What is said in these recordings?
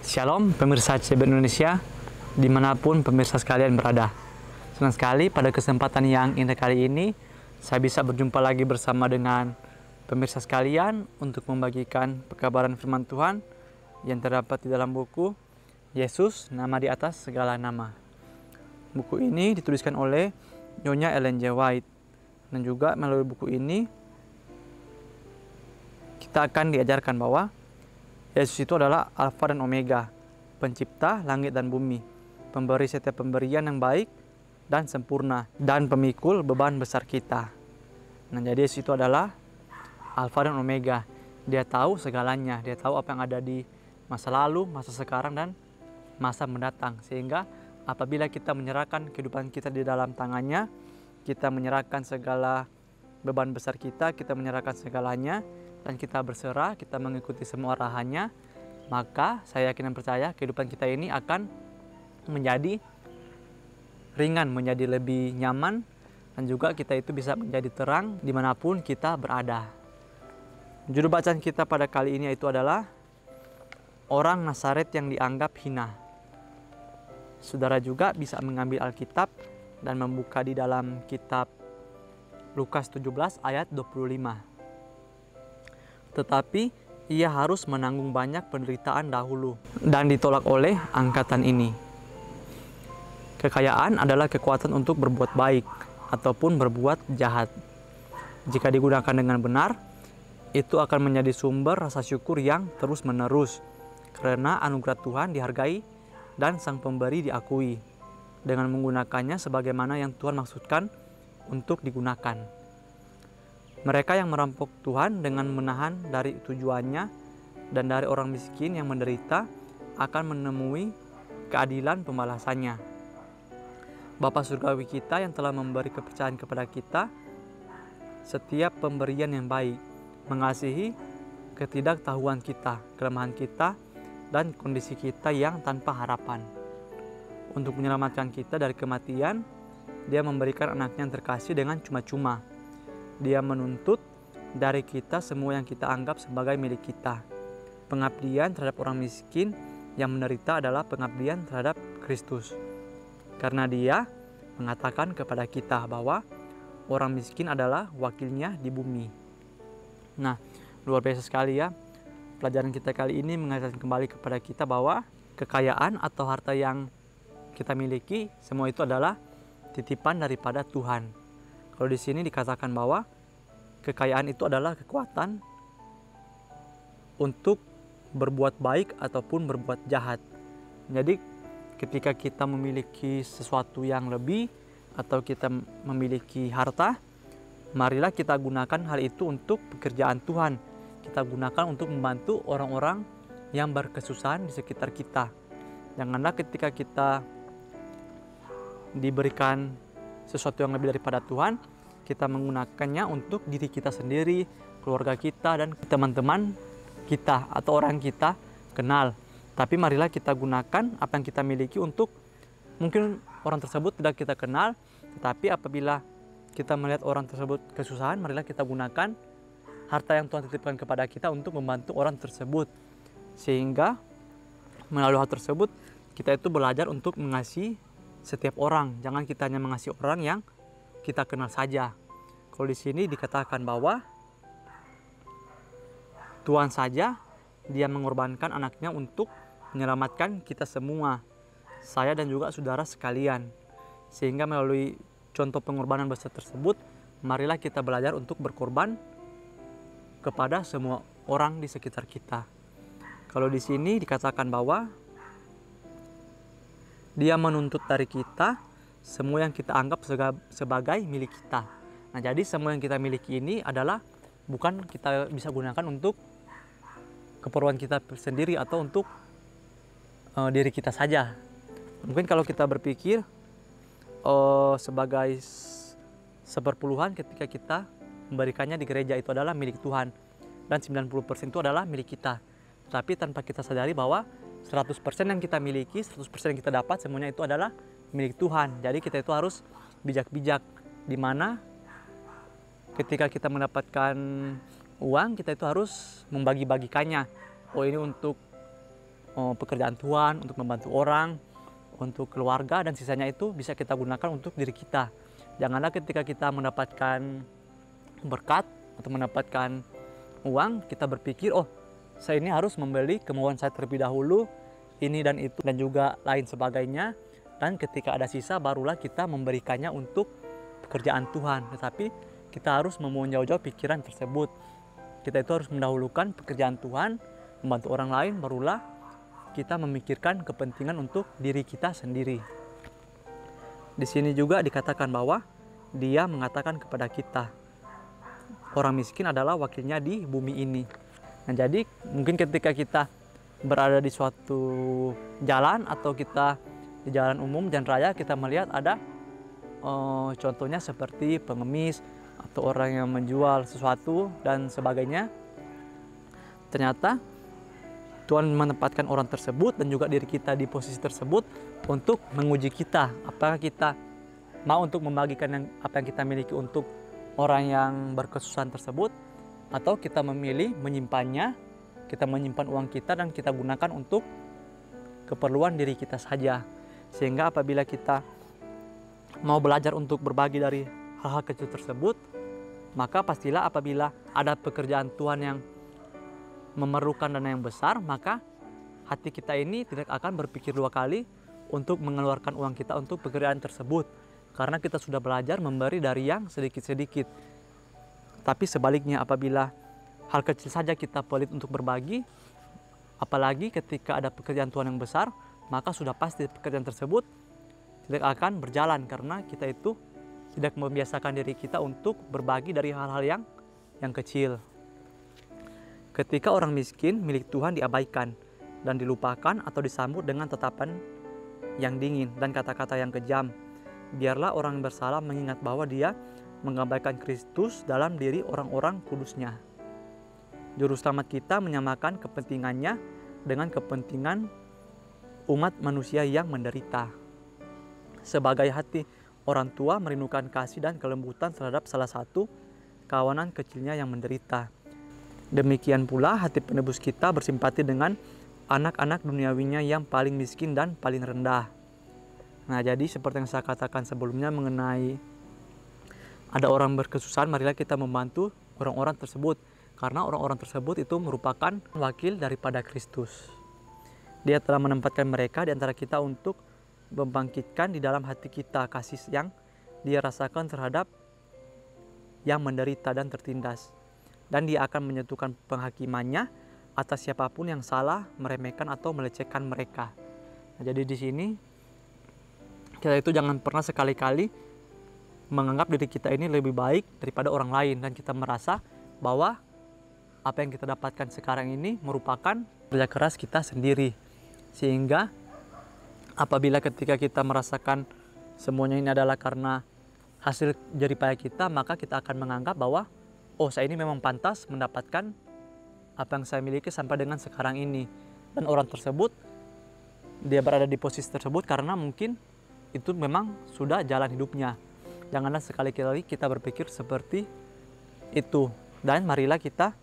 Shalom pemirsa CB Indonesia, dimanapun pemirsa sekalian berada. Senang sekali pada kesempatan yang indah kali ini, saya bisa berjumpa lagi bersama dengan pemirsa sekalian untuk membagikan pekabaran firman Tuhan yang terdapat di dalam buku Yesus, Nama di Atas Segala Nama. Buku ini dituliskan oleh Nyonya Ellen G. White, dan juga melalui buku ini kita akan diajarkan bahwa Yesus itu adalah Alfa dan Omega, pencipta langit dan bumi, pemberi setiap pemberian yang baik dan sempurna, dan pemikul beban besar kita. Nah, jadi Yesus itu adalah Alfa dan Omega. Dia tahu segalanya, dia tahu apa yang ada di masa lalu, masa sekarang, dan masa mendatang. Sehingga apabila kita menyerahkan kehidupan kita di dalam tangannya, kita menyerahkan segala beban besar kita menyerahkan segalanya, dan kita berserah, kita mengikuti semua arahannya, maka saya yakin dan percaya kehidupan kita ini akan menjadi ringan, menjadi lebih nyaman, dan juga kita itu bisa menjadi terang dimanapun kita berada. Judul bacaan kita pada kali ini itu adalah orang Nazaret yang dianggap hina. Saudara juga bisa mengambil Alkitab dan membuka di dalam kitab Lukas 17 ayat 25. Tetapi ia harus menanggung banyak penderitaan dahulu dan ditolak oleh angkatan ini. Kekayaan adalah kekuatan untuk berbuat baik ataupun berbuat jahat. Jika digunakan dengan benar, itu akan menjadi sumber rasa syukur yang terus-menerus, karena anugerah Tuhan dihargai dan Sang Pemberi diakui dengan menggunakannya sebagaimana yang Tuhan maksudkan untuk digunakan. Mereka yang merampok Tuhan dengan menahan dari tujuannya dan dari orang miskin yang menderita akan menemui keadilan pembalasannya. Bapa surgawi kita yang telah memberi kepercayaan kepada kita setiap pemberian yang baik, mengasihi ketidaktahuan kita, kelemahan kita, dan kondisi kita yang tanpa harapan. Untuk menyelamatkan kita dari kematian, Dia memberikan anaknya yang terkasih dengan cuma-cuma. Dia menuntut dari kita semua yang kita anggap sebagai milik kita. Pengabdian terhadap orang miskin yang menderita adalah pengabdian terhadap Kristus. Karena Dia mengatakan kepada kita bahwa orang miskin adalah wakilnya di bumi. Nah, luar biasa sekali ya. Pelajaran kita kali ini mengajarkan kembali kepada kita bahwa kekayaan atau harta yang kita miliki, semua itu adalah titipan daripada Tuhan. Kalau di sini dikatakan bahwa kekayaan itu adalah kekuatan untuk berbuat baik ataupun berbuat jahat. Jadi ketika kita memiliki sesuatu yang lebih atau kita memiliki harta, marilah kita gunakan hal itu untuk pekerjaan Tuhan. Kita gunakan untuk membantu orang-orang yang berkesusahan di sekitar kita. Janganlah ketika kita diberikan sesuatu yang lebih daripada Tuhan, kita menggunakannya untuk diri kita sendiri, keluarga kita, dan teman-teman kita atau orang kita kenal. Tapi marilah kita gunakan apa yang kita miliki untuk, mungkin orang tersebut tidak kita kenal, tetapi apabila kita melihat orang tersebut kesusahan, marilah kita gunakan harta yang Tuhan titipkan kepada kita untuk membantu orang tersebut. Sehingga melalui hal tersebut kita itu belajar untuk mengasihi setiap orang. Jangan kita hanya mengasihi orang yang kita kenal saja. Kalau di sini dikatakan bahwa Tuhan saja Dia mengorbankan anaknya untuk menyelamatkan kita semua, saya dan juga saudara sekalian. Sehingga melalui contoh pengorbanan besar tersebut, marilah kita belajar untuk berkorban kepada semua orang di sekitar kita. Kalau di sini dikatakan bahwa Dia menuntut dari kita semua yang kita anggap sebagai milik kita. Nah, jadi semua yang kita miliki ini adalah bukan kita bisa gunakan untuk keperluan kita sendiri atau untuk diri kita saja. Mungkin kalau kita berpikir sebagai seperpuluhan ketika kita memberikannya di gereja itu adalah milik Tuhan, dan 90% itu adalah milik kita. Tapi tanpa kita sadari bahwa 100% yang kita miliki, 100% yang kita dapat, semuanya itu adalah milik Tuhan. Jadi kita itu harus bijak-bijak, di mana ketika kita mendapatkan uang, kita itu harus membagi-bagikannya. Oh, ini untuk pekerjaan Tuhan, untuk membantu orang, untuk keluarga, dan sisanya itu bisa kita gunakan untuk diri kita. Janganlah ketika kita mendapatkan berkat atau mendapatkan uang, kita berpikir, oh saya ini harus membeli kemauan saya terlebih dahulu, ini dan itu dan juga lain sebagainya, dan ketika ada sisa barulah kita memberikannya untuk pekerjaan Tuhan. Tetapi kita harus menjauh-jauh pikiran tersebut. Kita itu harus mendahulukan pekerjaan Tuhan, membantu orang lain, barulah kita memikirkan kepentingan untuk diri kita sendiri. Di sini juga dikatakan bahwa Dia mengatakan kepada kita, orang miskin adalah wakilnya di bumi ini. Nah, jadi mungkin ketika kita berada di suatu jalan atau kita di jalan umum, jalan raya, kita melihat ada contohnya seperti pengemis atau orang yang menjual sesuatu dan sebagainya. Ternyata Tuhan menempatkan orang tersebut dan juga diri kita di posisi tersebut untuk menguji kita, apakah kita mau untuk membagikan apa yang kita miliki untuk orang yang berkesusahan tersebut, atau kita memilih menyimpannya, kita menyimpan uang kita dan kita gunakan untuk keperluan diri kita saja. Sehingga apabila kita mau belajar untuk berbagi dari hal-hal kecil tersebut, maka pastilah apabila ada pekerjaan Tuhan yang memerlukan dana yang besar, maka hati kita ini tidak akan berpikir dua kali untuk mengeluarkan uang kita untuk pekerjaan tersebut, karena kita sudah belajar memberi dari yang sedikit-sedikit. Tapi sebaliknya, apabila hal kecil saja kita pelit untuk berbagi, apalagi ketika ada pekerjaan Tuhan yang besar, maka sudah pasti pekerjaan tersebut tidak akan berjalan, karena kita itu tidak membiasakan diri kita untuk berbagi dari hal-hal yang kecil. Ketika orang miskin, milik Tuhan diabaikan dan dilupakan atau disambut dengan tatapan yang dingin dan kata-kata yang kejam. Biarlah orang bersalah mengingat bahwa dia mengabaikan Kristus dalam diri orang-orang kudusnya. Juru selamat kita menyamakan kepentingannya dengan kepentingan umat manusia yang menderita. Sebagai hati orang tua merindukan kasih dan kelembutan terhadap salah satu kawanan kecilnya yang menderita. Demikian pula hati penebus kita bersimpati dengan anak-anak duniawinya yang paling miskin dan paling rendah. Nah, jadi seperti yang saya katakan sebelumnya mengenai ada orang berkesusahan, marilah kita membantu orang-orang tersebut, karena orang-orang tersebut itu merupakan wakil daripada Kristus. Dia telah menempatkan mereka di antara kita untuk membangkitkan di dalam hati kita kasih yang Dia rasakan terhadap yang menderita dan tertindas. Dan Dia akan menyentuhkan penghakimannya atas siapapun yang salah, meremehkan atau melecehkan mereka. Nah, jadi di sini kita itu jangan pernah sekali-kali menganggap diri kita ini lebih baik daripada orang lain, dan kita merasa bahwa apa yang kita dapatkan sekarang ini merupakan kerja keras kita sendiri. Sehingga apabila ketika kita merasakan semuanya ini adalah karena hasil jerih payah kita, maka kita akan menganggap bahwa oh, saya ini memang pantas mendapatkan apa yang saya miliki sampai dengan sekarang ini. Dan orang tersebut, dia berada di posisi tersebut karena mungkin itu memang sudah jalan hidupnya. Janganlah sekali-kali kita berpikir seperti itu. Dan marilah kita,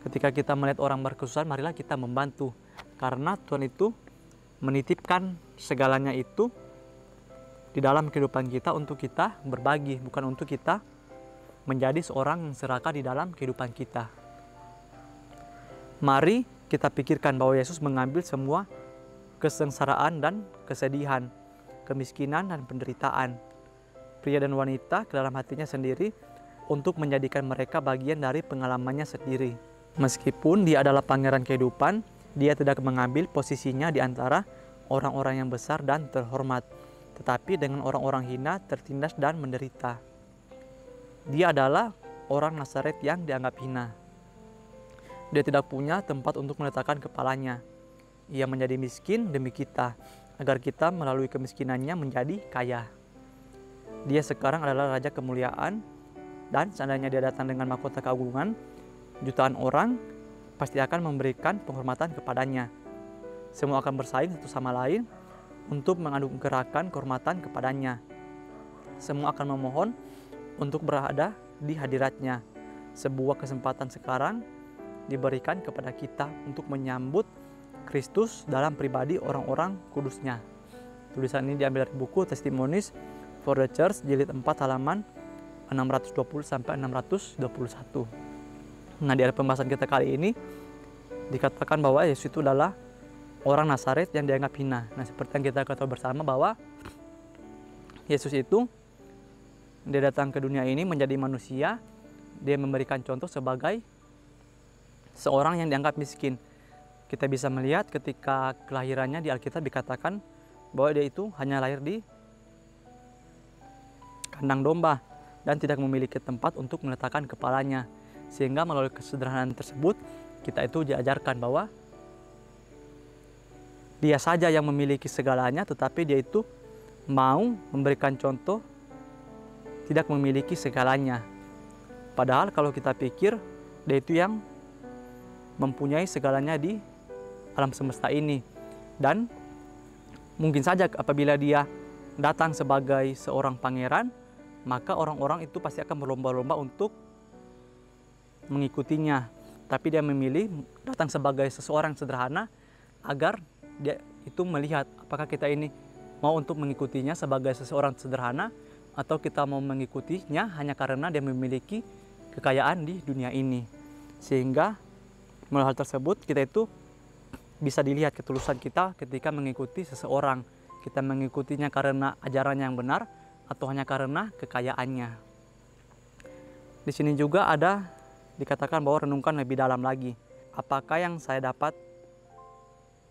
ketika kita melihat orang berkesusahan, marilah kita membantu. Karena Tuhan itu menitipkan segalanya itu di dalam kehidupan kita untuk kita berbagi, bukan untuk kita menjadi seorang yang serakah di dalam kehidupan kita. Mari kita pikirkan bahwa Yesus mengambil semua kesengsaraan dan kesedihan, kemiskinan dan penderitaan, pria dan wanita ke dalam hatinya sendiri untuk menjadikan mereka bagian dari pengalamannya sendiri. Meskipun Dia adalah pangeran kehidupan, Dia tidak mengambil posisinya di antara orang-orang yang besar dan terhormat, tetapi dengan orang-orang hina, tertindas dan menderita. Dia adalah orang Nazaret yang dianggap hina. Dia tidak punya tempat untuk meletakkan kepalanya. Ia menjadi miskin demi kita, agar kita melalui kemiskinannya menjadi kaya. Dia sekarang adalah Raja kemuliaan, dan seandainya Dia datang dengan mahkota keagungan, jutaan orang pasti akan memberikan penghormatan kepadanya. Semua akan bersaing satu sama lain untuk menganugerahkan kehormatan kepadanya. Semua akan memohon untuk berada di hadiratnya. Sebuah kesempatan sekarang diberikan kepada kita untuk menyambut Kristus dalam pribadi orang-orang kudusnya. Tulisan ini diambil dari buku Testimonies for the Church jilid 4 halaman 620 sampai 621. Nah, di pembahasan kita kali ini dikatakan bahwa Yesus itu adalah orang Nazaret yang dianggap hina. Nah, seperti yang kita ketahui bersama bahwa Yesus itu dia datang ke dunia ini menjadi manusia, dia memberikan contoh sebagai seorang yang dianggap miskin. Kita bisa melihat ketika kelahirannya di Alkitab dikatakan bahwa dia itu hanya lahir di kandang domba dan tidak memiliki tempat untuk meletakkan kepalanya. Sehingga melalui kesederhanaan tersebut kita itu diajarkan bahwa dia saja yang memiliki segalanya, tetapi dia itu mau memberikan contoh tidak memiliki segalanya. Padahal kalau kita pikir dia itu yang mempunyai segalanya di alam semesta ini. Dan mungkin saja apabila dia datang sebagai seorang pangeran, maka orang-orang itu pasti akan berlomba-lomba untuk mengikutinya. Tapi dia memilih datang sebagai seseorang sederhana agar dia itu melihat apakah kita ini mau untuk mengikutinya sebagai seseorang sederhana atau kita mau mengikutinya hanya karena dia memiliki kekayaan di dunia ini. Sehingga melalui hal tersebut kita itu bisa dilihat ketulusan kita ketika mengikuti seseorang. Kita mengikutinya karena ajarannya yang benar atau hanya karena kekayaannya. Di sini juga ada dikatakan bahwa renungkan lebih dalam lagi. Apakah yang saya dapat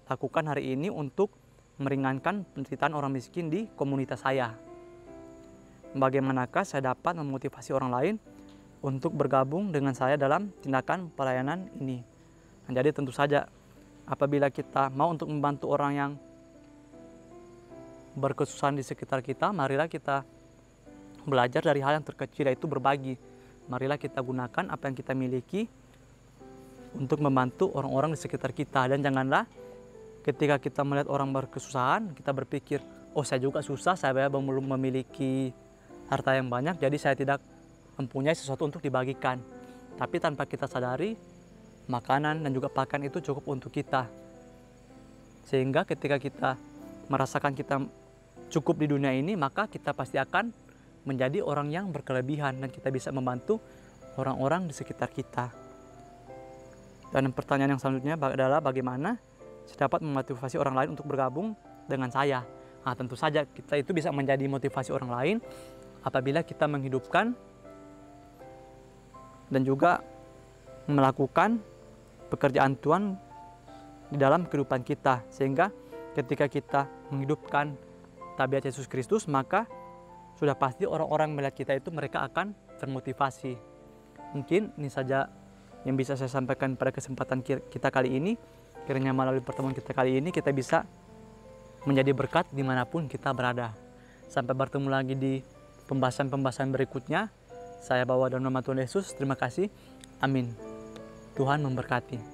lakukan hari ini untuk meringankan penderitaan orang miskin di komunitas saya? Bagaimanakah saya dapat memotivasi orang lain untuk bergabung dengan saya dalam tindakan pelayanan ini? Nah, jadi tentu saja apabila kita mau untuk membantu orang yang berkesusahan di sekitar kita, marilah kita belajar dari hal yang terkecil, yaitu berbagi. Marilah kita gunakan apa yang kita miliki untuk membantu orang-orang di sekitar kita. Dan janganlah ketika kita melihat orang berkesusahan, kita berpikir, oh saya juga susah, saya belum memiliki harta yang banyak, jadi saya tidak mempunyai sesuatu untuk dibagikan. Tapi tanpa kita sadari, makanan dan juga pakaian itu cukup untuk kita. Sehingga ketika kita merasakan kita cukup di dunia ini, maka kita pasti akan menjadi orang yang berkelebihan dan kita bisa membantu orang-orang di sekitar kita. Dan pertanyaan yang selanjutnya adalah bagaimana saya dapat memotivasi orang lain untuk bergabung dengan saya. Nah, tentu saja kita itu bisa menjadi motivasi orang lain apabila kita menghidupkan dan juga melakukan pekerjaan Tuhan di dalam kehidupan kita. Sehingga ketika kita menghidupkan tabiat Yesus Kristus, maka sudah pasti orang-orang melihat kita itu mereka akan termotivasi. Mungkin ini saja yang bisa saya sampaikan pada kesempatan kita kali ini. Kiranya melalui pertemuan kita kali ini kita bisa menjadi berkat dimanapun kita berada. Sampai bertemu lagi di pembahasan-pembahasan berikutnya. Saya bawa dalam nama Tuhan Yesus. Terima kasih. Amin. Tuhan memberkati.